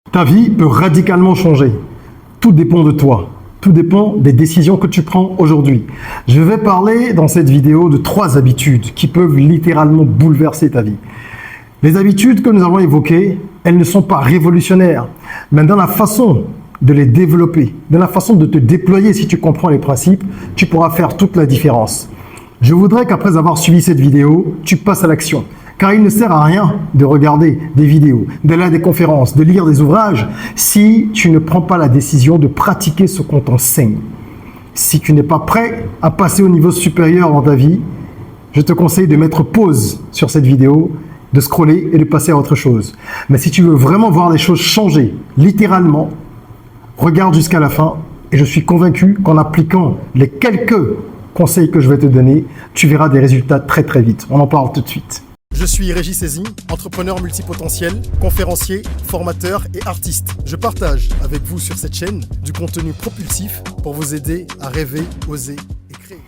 Ta vie peut radicalement changer. Tout dépend de toi. Tout dépend des décisions que tu prends aujourd'hui. Je vais parler dans cette vidéo de 3 habitudes qui peuvent littéralement bouleverser ta vie. Les habitudes que nous avons évoquées, elles ne sont pas révolutionnaires, mais dans la façon de les développer, dans la façon de te déployer, si tu comprends les principes, tu pourras faire toute la différence. Je voudrais qu'après avoir suivi cette vidéo, tu passes à l'action. Car il ne sert à rien de regarder des vidéos, d'aller à des conférences, de lire des ouvrages, si tu ne prends pas la décision de pratiquer ce qu'on t'enseigne. Si tu n'es pas prêt à passer au niveau supérieur dans ta vie, je te conseille de mettre pause sur cette vidéo, de scroller et de passer à autre chose. Mais si tu veux vraiment voir les choses changer, littéralement, regarde jusqu'à la fin et je suis convaincu qu'en appliquant les quelques conseils que je vais te donner, tu verras des résultats très très vite. On en parle tout de suite. Je suis Régis Sezin, entrepreneur multipotentiel, conférencier, formateur et artiste. Je partage avec vous sur cette chaîne du contenu propulsif pour vous aider à rêver, oser et créer.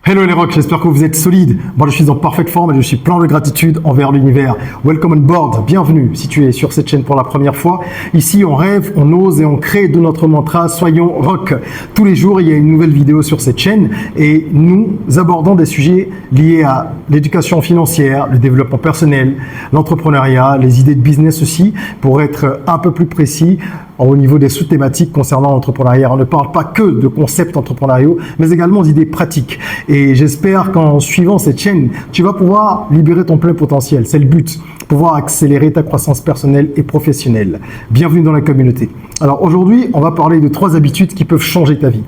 Hello les rocks, j'espère que vous êtes solides. Moi je suis en parfaite forme et je suis plein de gratitude envers l'univers. Welcome on board, bienvenue si tu es sur cette chaîne pour la première fois. Ici on rêve, on ose et on crée de notre mantra soyons rock. Tous les jours il y a une nouvelle vidéo sur cette chaîne et nous abordons des sujets liés à l'éducation financière, le développement personnel, l'entrepreneuriat, les idées de business aussi, pour être un peu plus précis au niveau des sous-thématiques concernant l'entrepreneuriat. On ne parle pas que de concepts entrepreneuriaux, mais également d'idées pratiques. Et j'espère qu'en suivant cette chaîne, tu vas pouvoir libérer ton plein potentiel. C'est le but, pouvoir accélérer ta croissance personnelle et professionnelle. Bienvenue dans la communauté. Alors aujourd'hui, on va parler de 3 habitudes qui peuvent changer ta vie.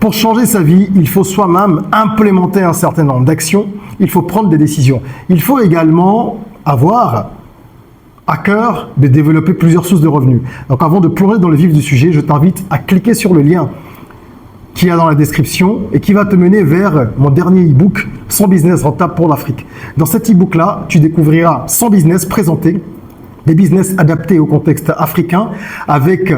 Pour changer sa vie, il faut soi-même implémenter un certain nombre d'actions. Il faut prendre des décisions. Il faut également avoir à cœur de développer plusieurs sources de revenus. Donc avant de plonger dans le vif du sujet, je t'invite à cliquer sur le lien qu'il y a dans la description et qui va te mener vers mon dernier e-book 100 business rentables pour l'Afrique. Dans cet e-book-là, tu découvriras 100 business présentés, des business adaptés au contexte africain avec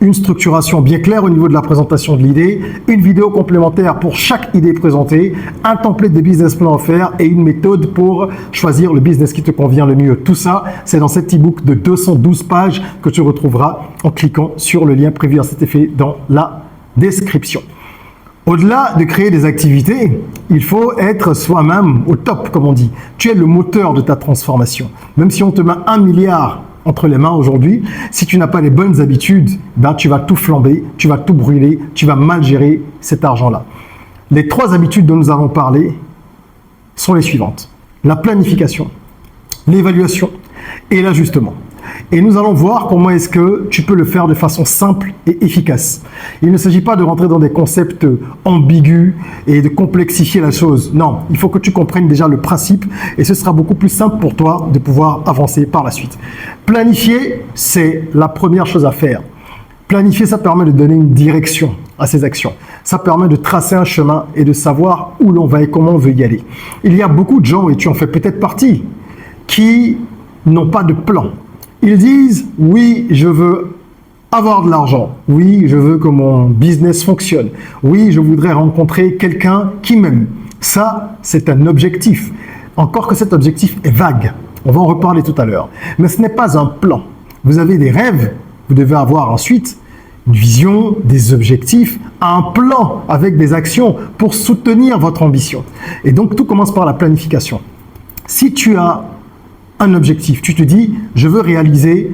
une structuration bien claire au niveau de la présentation de l'idée, une vidéo complémentaire pour chaque idée présentée, un template de business plan offert et une méthode pour choisir le business qui te convient le mieux. Tout ça, c'est dans cet e-book de 212 pages que tu retrouveras en cliquant sur le lien prévu à cet effet dans la description. Au-delà de créer des activités, il faut être soi-même au top, comme on dit. Tu es le moteur de ta transformation. Même si on te met 1 milliard entre les mains aujourd'hui, si tu n'as pas les bonnes habitudes, ben tu vas tout flamber, tu vas tout brûler, tu vas mal gérer cet argent-là. Les 3 habitudes dont nous avons parlé sont les suivantes. La planification, l'évaluation et l'ajustement. Et nous allons voir comment est-ce que tu peux le faire de façon simple et efficace. Il ne s'agit pas de rentrer dans des concepts ambigus et de complexifier la chose. Non, il faut que tu comprennes déjà le principe et ce sera beaucoup plus simple pour toi de pouvoir avancer par la suite. Planifier, c'est la première chose à faire. Planifier, ça permet de donner une direction à ses actions. Ça permet de tracer un chemin et de savoir où l'on va et comment on veut y aller. Il y a beaucoup de gens, et tu en fais peut-être partie, qui n'ont pas de plan. Ils disent, oui, je veux avoir de l'argent. Oui, je veux que mon business fonctionne. Oui, je voudrais rencontrer quelqu'un qui m'aime. Ça, c'est un objectif. Encore que cet objectif est vague. On va en reparler tout à l'heure. Mais ce n'est pas un plan. Vous avez des rêves. Vous devez avoir ensuite une vision, des objectifs, un plan avec des actions pour soutenir votre ambition. Et donc, tout commence par la planification. Si tu as un objectif, tu te dis, je veux réaliser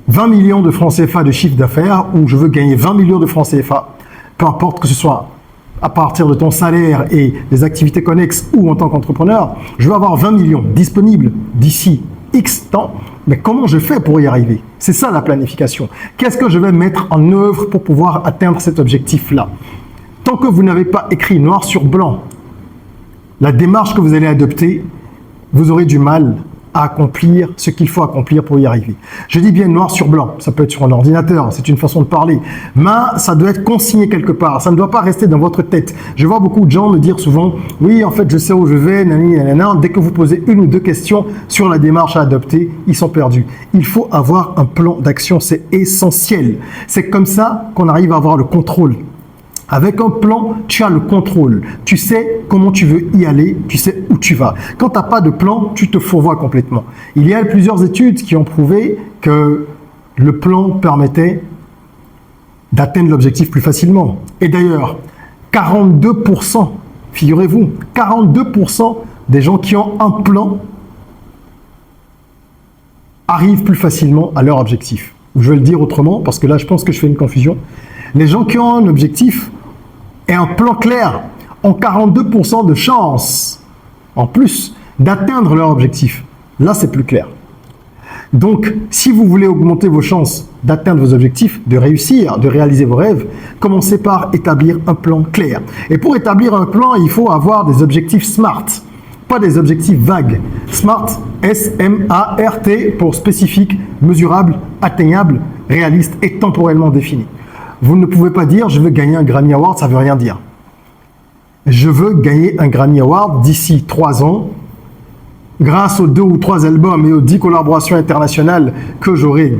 20 millions de francs CFA de chiffre d'affaires ou je veux gagner 20 millions de francs CFA, peu importe que ce soit à partir de ton salaire et des activités connexes ou en tant qu'entrepreneur, je veux avoir 20 millions disponibles d'ici X temps, mais comment je fais pour y arriver? C'est ça la planification. Qu'est-ce que je vais mettre en œuvre pour pouvoir atteindre cet objectif-là? Tant que vous n'avez pas écrit noir sur blanc la démarche que vous allez adopter, vous aurez du mal à accomplir ce qu'il faut accomplir pour y arriver. Je dis bien noir sur blanc, ça peut être sur un ordinateur, c'est une façon de parler, mais ça doit être consigné quelque part, ça ne doit pas rester dans votre tête. Je vois beaucoup de gens me dire souvent, oui en fait je sais où je vais, nanani, nanana. Dès que vous posez 1 ou 2 questions sur la démarche à adopter, ils sont perdus. Il faut avoir un plan d'action, c'est essentiel. C'est comme ça qu'on arrive à avoir le contrôle. Avec un plan, tu as le contrôle. Tu sais comment tu veux y aller, tu sais où tu vas. Quand tu n'as pas de plan, tu te fourvoies complètement. Il y a plusieurs études qui ont prouvé que le plan permettait d'atteindre l'objectif plus facilement. Et d'ailleurs, 42%, figurez-vous, 42% des gens qui ont un plan arrivent plus facilement à leur objectif. Je vais le dire autrement, parce que là, je pense que je fais une confusion. Les gens qui ont un objectif et un plan clair ont 42% de chance, en plus, d'atteindre leur objectif. Là, c'est plus clair. Donc, si vous voulez augmenter vos chances d'atteindre vos objectifs, de réussir, de réaliser vos rêves, commencez par établir un plan clair. Et pour établir un plan, il faut avoir des objectifs SMART, pas des objectifs vagues. SMART, S-M-A-R-T, pour spécifique, mesurable, atteignable, réaliste et temporellement défini. Vous ne pouvez pas dire « je veux gagner un Grammy Award », ça ne veut rien dire. Je veux gagner un Grammy Award d'ici 3 ans, grâce aux 2 ou 3 albums et aux 10 collaborations internationales que j'aurai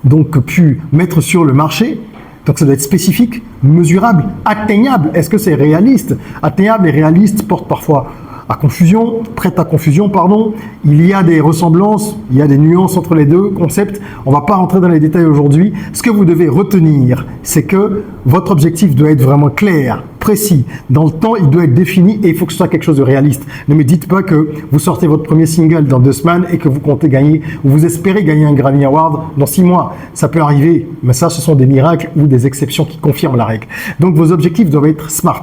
donc pu mettre sur le marché. Donc ça doit être spécifique, mesurable, atteignable. Est-ce que c'est réaliste? Atteignable et réaliste portent parfois à confusion, prête à confusion, pardon. Il y a des ressemblances, il y a des nuances entre les deux concepts. On ne va pas rentrer dans les détails aujourd'hui. Ce que vous devez retenir, c'est que votre objectif doit être vraiment clair, précis. Dans le temps, il doit être défini et il faut que ce soit quelque chose de réaliste. Ne me dites pas que vous sortez votre premier single dans 2 semaines et que vous comptez gagner, ou vous espérez gagner un Grammy Award dans 6 mois. Ça peut arriver, mais ça, ce sont des miracles ou des exceptions qui confirment la règle. Donc, vos objectifs doivent être SMART.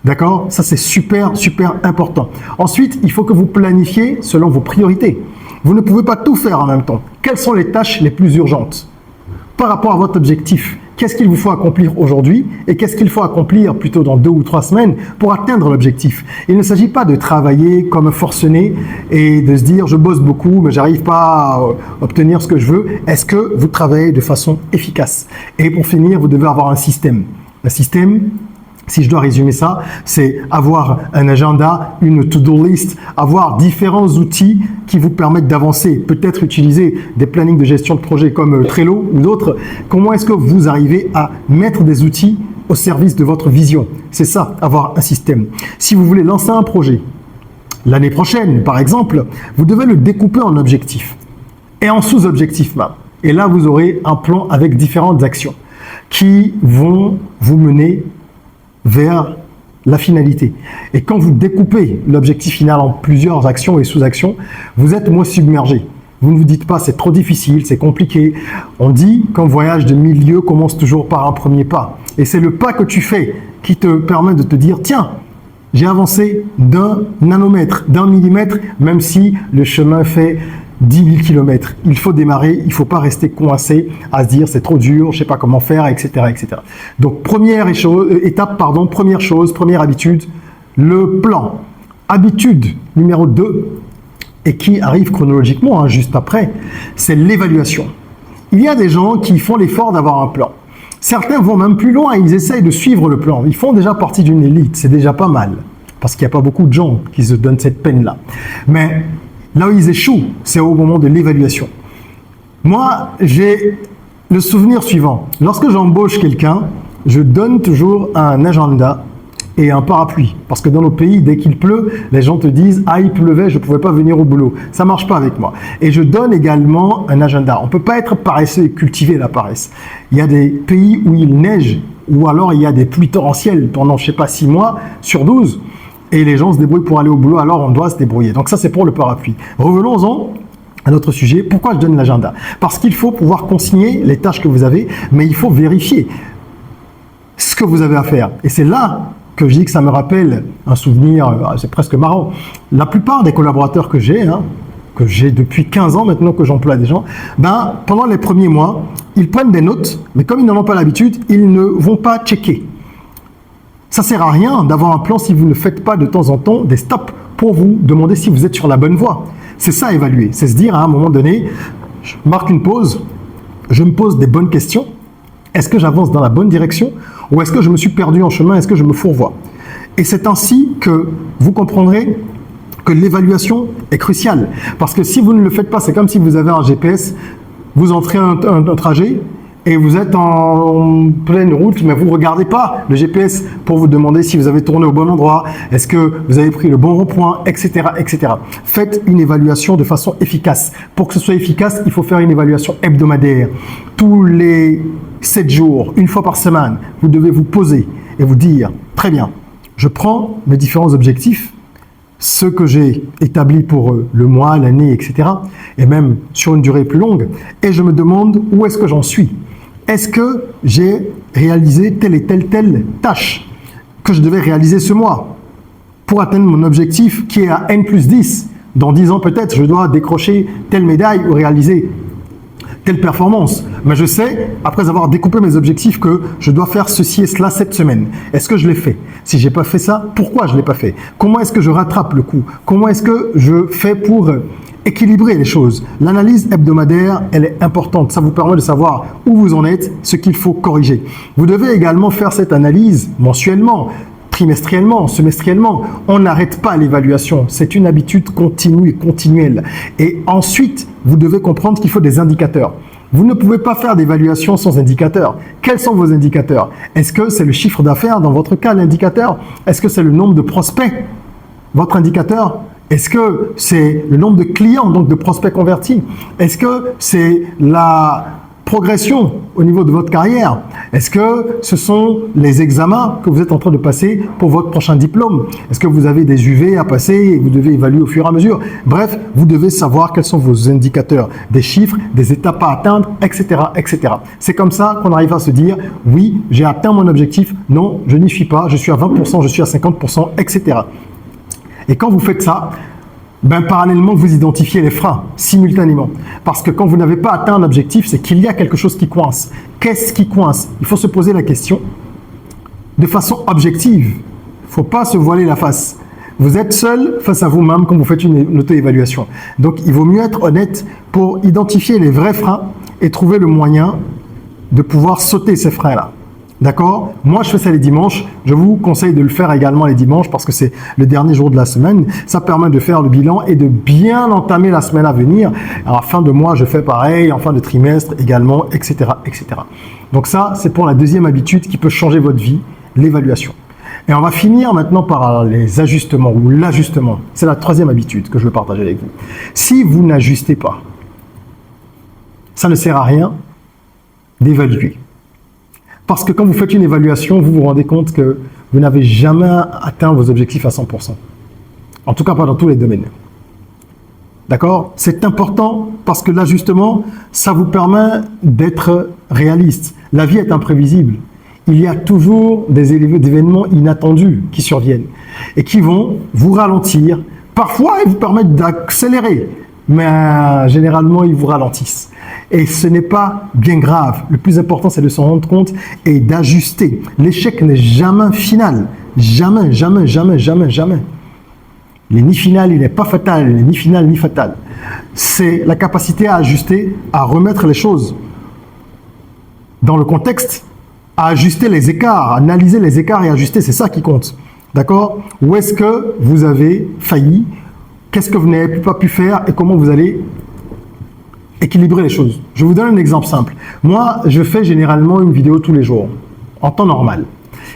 D'accord? Ça, c'est super, super important. Ensuite, il faut que vous planifiez selon vos priorités. Vous ne pouvez pas tout faire en même temps. Quelles sont les tâches les plus urgentes par rapport à votre objectif? Qu'est-ce qu'il vous faut accomplir aujourd'hui et qu'est-ce qu'il faut accomplir plutôt dans 2 ou 3 semaines pour atteindre l'objectif? Il ne s'agit pas de travailler comme un forcené et de se dire « je bosse beaucoup, mais j'arrive pas à obtenir ce que je veux ». Est-ce que vous travaillez de façon efficace? Et pour finir, vous devez avoir un système. Un système, si je dois résumer ça, c'est avoir un agenda, une to-do list, avoir différents outils qui vous permettent d'avancer, peut-être utiliser des plannings de gestion de projet comme Trello ou d'autres. Comment est-ce que vous arrivez à mettre des outils au service de votre vision? C'est ça, avoir un système. Si vous voulez lancer un projet, l'année prochaine par exemple, vous devez le découper en objectifs et en sous-objectifs même. Et là, vous aurez un plan avec différentes actions qui vont vous mener vers la finalité. Et quand vous découpez l'objectif final en plusieurs actions et sous-actions, vous êtes moins submergé. Vous ne vous dites pas c'est trop difficile, c'est compliqué. On dit qu'un voyage de 1000 lieues commence toujours par un premier pas. Et c'est le pas que tu fais qui te permet de te dire tiens, j'ai avancé d'un nanomètre, d'un millimètre, même si le chemin fait 10 000 km. Il faut démarrer, il ne faut pas rester coincé à se dire c'est trop dur, je ne sais pas comment faire, etc. etc. Donc première chose, première habitude, le plan. Habitude numéro 2, et qui arrive chronologiquement, juste après, c'est l'évaluation. Il y a des gens qui font l'effort d'avoir un plan. Certains vont même plus loin, ils essayent de suivre le plan. Ils font déjà partie d'une élite, c'est déjà pas mal, parce qu'il n'y a pas beaucoup de gens qui se donnent cette peine-là. Mais là où ils échouent, c'est au moment de l'évaluation. Moi, j'ai le souvenir suivant. Lorsque j'embauche quelqu'un, je donne toujours un agenda et un parapluie. Parce que dans nos pays, dès qu'il pleut, les gens te disent « Ah, il pleuvait, je ne pouvais pas venir au boulot. » Ça ne marche pas avec moi. Et je donne également un agenda. On ne peut pas être paresseux et cultiver la paresse. Il y a des pays où il neige, ou alors il y a des pluies torrentielles pendant, je ne sais pas, 6 mois sur 12. Et les gens se débrouillent pour aller au boulot, alors on doit se débrouiller. Donc ça, c'est pour le parapluie. Revenons-en à notre sujet. Pourquoi je donne l'agenda? Parce qu'il faut pouvoir consigner les tâches que vous avez, mais il faut vérifier ce que vous avez à faire. Et c'est là que je dis que ça me rappelle un souvenir, c'est presque marrant. La plupart des collaborateurs que j'ai depuis 15 ans maintenant que j'emploie des gens, pendant les premiers mois, ils prennent des notes, mais comme ils n'en ont pas l'habitude, ils ne vont pas checker. Ça ne sert à rien d'avoir un plan si vous ne faites pas de temps en temps des stops pour vous demander si vous êtes sur la bonne voie. C'est ça évaluer, c'est se dire à un moment donné, je marque une pause, je me pose des bonnes questions. Est-ce que j'avance dans la bonne direction ou est-ce que je me suis perdu en chemin, est-ce que je me fourvoie? Et c'est ainsi que vous comprendrez que l'évaluation est cruciale. Parce que si vous ne le faites pas, c'est comme si vous avez un GPS, vous entrez un trajet et vous êtes en pleine route, mais vous ne regardez pas le GPS pour vous demander si vous avez tourné au bon endroit, est-ce que vous avez pris le bon rond-point, etc., etc. Faites une évaluation de façon efficace. Pour que ce soit efficace, il faut faire une évaluation hebdomadaire. Tous les 7 jours, une fois par semaine, vous devez vous poser et vous dire, très bien, je prends mes différents objectifs, ceux que j'ai établis pour le mois, l'année, etc., et même sur une durée plus longue, et je me demande où est-ce que j'en suis. Est-ce que j'ai réalisé telle et telle tâche que je devais réaliser ce mois pour atteindre mon objectif qui est à N+10. Dans 10 ans peut-être, je dois décrocher telle médaille ou réaliser telle performance. Mais je sais, après avoir découpé mes objectifs, que je dois faire ceci et cela cette semaine. Est-ce que je l'ai fait? Si j'ai pas fait ça, pourquoi je l'ai pas fait? Comment est-ce que je rattrape le coup? Comment est-ce que je fais pour équilibrer les choses? L'analyse hebdomadaire, elle est importante. Ça vous permet de savoir où vous en êtes, ce qu'il faut corriger. Vous devez également faire cette analyse mensuellement, trimestriellement, semestriellement. On n'arrête pas l'évaluation. C'est une habitude continue et continuelle. Et ensuite, vous devez comprendre qu'il faut des indicateurs. Vous ne pouvez pas faire d'évaluation sans indicateurs. Quels sont vos indicateurs? Est-ce que c'est le chiffre d'affaires dans votre cas, l'indicateur? Est-ce que c'est le nombre de prospects, votre indicateur? Est-ce que c'est le nombre de clients, donc de prospects convertis? Est-ce que c'est la progression au niveau de votre carrière? Est-ce que ce sont les examens que vous êtes en train de passer pour votre prochain diplôme? Est-ce que vous avez des UV à passer et vous devez évaluer au fur et à mesure? Bref, vous devez savoir quels sont vos indicateurs, des chiffres, des étapes à atteindre, etc., etc. C'est comme ça qu'on arrive à se dire, oui, j'ai atteint mon objectif, non, je n'y suis pas, je suis à 20%, je suis à 50%, etc. Et quand vous faites ça, parallèlement, vous identifiez les freins simultanément. Parce que quand vous n'avez pas atteint un objectif, c'est qu'il y a quelque chose qui coince. Qu'est-ce qui coince? Il faut se poser la question de façon objective. Il ne faut pas se voiler la face. Vous êtes seul face à vous-même quand vous faites une auto-évaluation. Donc, il vaut mieux être honnête pour identifier les vrais freins et trouver le moyen de pouvoir sauter ces freins-là. D'accord? Moi, je fais ça les dimanches. Je vous conseille de le faire également les dimanches parce que c'est le dernier jour de la semaine. Ça permet de faire le bilan et de bien entamer la semaine à venir. Alors, en fin de mois, je fais pareil. En fin de trimestre également, etc., etc. Donc ça, c'est pour la deuxième habitude qui peut changer votre vie, l'évaluation. Et on va finir maintenant par les ajustements ou l'ajustement. C'est la troisième habitude que je veux partager avec vous. Si vous n'ajustez pas, ça ne sert à rien d'évaluer. Parce que quand vous faites une évaluation, vous vous rendez compte que vous n'avez jamais atteint vos objectifs à 100%. En tout cas, pas dans tous les domaines. D'accord? C'est important parce que l'ajustement, ça vous permet d'être réaliste. La vie est imprévisible. Il y a toujours des événements inattendus qui surviennent et qui vont vous ralentir. Parfois, ils vous permettent d'accélérer, mais généralement, ils vous ralentissent. Et ce n'est pas bien grave. Le plus important, c'est de s'en rendre compte et d'ajuster. L'échec n'est jamais final. Jamais, jamais, jamais, jamais, jamais. Il n'est ni final, il n'est pas fatal. Il n'est ni final, ni fatal. C'est la capacité à ajuster, à remettre les choses dans le contexte, à ajuster les écarts, à analyser les écarts et ajuster. C'est ça qui compte. D'accord? Où est-ce que vous avez failli? Qu'est-ce que vous n'avez pas pu faire et comment vous allez équilibrer les choses. Je vous donne un exemple simple. Moi, je fais généralement une vidéo tous les jours, en temps normal.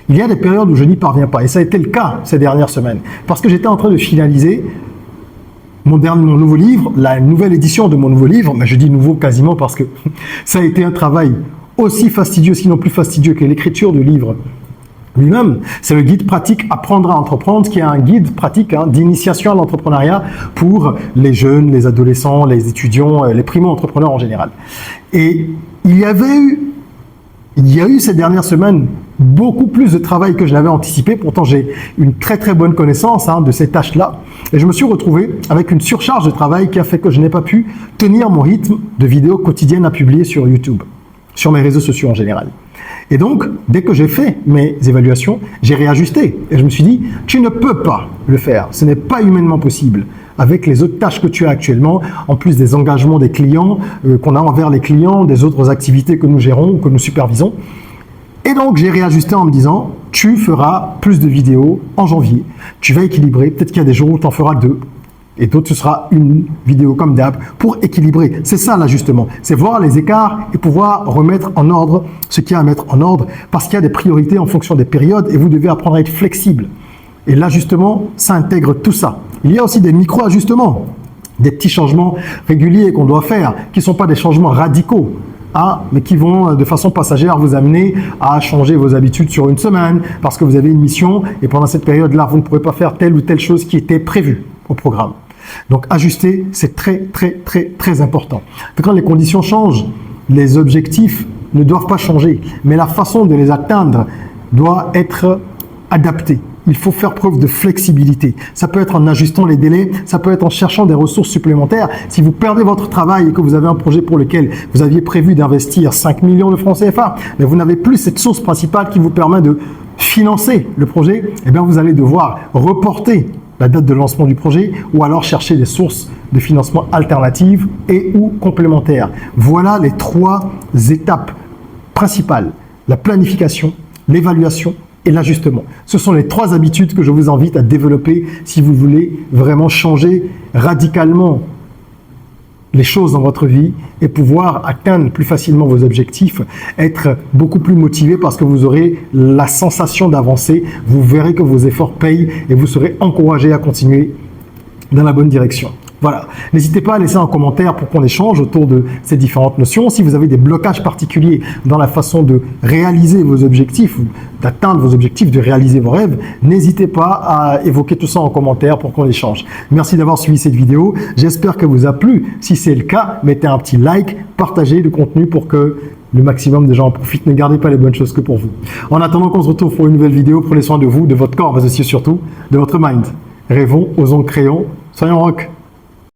Il y a des périodes où je n'y parviens pas, et ça a été le cas ces dernières semaines, parce que j'étais en train de finaliser mon nouveau livre, la nouvelle édition de mon nouveau livre, mais je dis nouveau quasiment parce que ça a été un travail aussi fastidieux, sinon plus fastidieux que l'écriture du livre lui-même. C'est le guide pratique Apprendre à entreprendre, qui est un guide pratique d'initiation à l'entrepreneuriat pour les jeunes, les adolescents, les étudiants, les primo-entrepreneurs en général. Et il y a eu ces dernières semaines beaucoup plus de travail que je n'avais anticipé. Pourtant, j'ai une très très bonne connaissance de ces tâches-là. Et je me suis retrouvé avec une surcharge de travail qui a fait que je n'ai pas pu tenir mon rythme de vidéos quotidiennes à publier sur YouTube, sur mes réseaux sociaux en général. Et donc, dès que j'ai fait mes évaluations, j'ai réajusté. Et je me suis dit, tu ne peux pas le faire. Ce n'est pas humainement possible. Avec les autres tâches que tu as actuellement, en plus des engagements des clients qu'on a envers les clients, des autres activités que nous gérons, que nous supervisons. Et donc, j'ai réajusté en me disant, tu feras plus de vidéos en janvier. Tu vas équilibrer. Peut-être qu'il y a des jours où tu en feras 2. Et d'autres, ce sera une vidéo comme d'hab pour équilibrer. C'est ça l'ajustement. C'est voir les écarts et pouvoir remettre en ordre ce qu'il y a à mettre en ordre parce qu'il y a des priorités en fonction des périodes et vous devez apprendre à être flexible. Et l'ajustement, ça intègre tout ça. Il y a aussi des micro-ajustements, des petits changements réguliers qu'on doit faire, qui ne sont pas des changements radicaux, mais qui vont de façon passagère vous amener à changer vos habitudes sur une semaine parce que vous avez une mission et pendant cette période-là, vous ne pourrez pas faire telle ou telle chose qui était prévue au programme. Donc ajuster, c'est très important. Quand les conditions changent, les objectifs ne doivent pas changer, mais la façon de les atteindre doit être adaptée. Il faut faire preuve de flexibilité. Ça peut être en ajustant les délais, ça peut être en cherchant des ressources supplémentaires. Si vous perdez votre travail et que vous avez un projet pour lequel vous aviez prévu d'investir 5 millions de francs CFA, mais vous n'avez plus cette source principale qui vous permet de financer le projet, eh bien vous allez devoir reporter la date de lancement du projet ou alors chercher des sources de financement alternatives et ou complémentaires. Voilà les 3 étapes principales. La planification, l'évaluation et l'ajustement. Ce sont les 3 habitudes que je vous invite à développer si vous voulez vraiment changer radicalement les choses dans votre vie et pouvoir atteindre plus facilement vos objectifs, être beaucoup plus motivé parce que vous aurez la sensation d'avancer, vous verrez que vos efforts payent et vous serez encouragé à continuer dans la bonne direction. Voilà. N'hésitez pas à laisser un commentaire pour qu'on échange autour de ces différentes notions. Si vous avez des blocages particuliers dans la façon de réaliser vos objectifs, ou d'atteindre vos objectifs, de réaliser vos rêves, n'hésitez pas à évoquer tout ça en commentaire pour qu'on échange. Merci d'avoir suivi cette vidéo. J'espère qu'elle vous a plu. Si c'est le cas, mettez un petit like, partagez le contenu pour que le maximum de gens en profitent. Ne gardez pas les bonnes choses que pour vous. En attendant qu'on se retrouve pour une nouvelle vidéo, prenez soin de vous, de votre corps, mais aussi surtout de votre mind. Rêvons, osons, créons, soyons rock.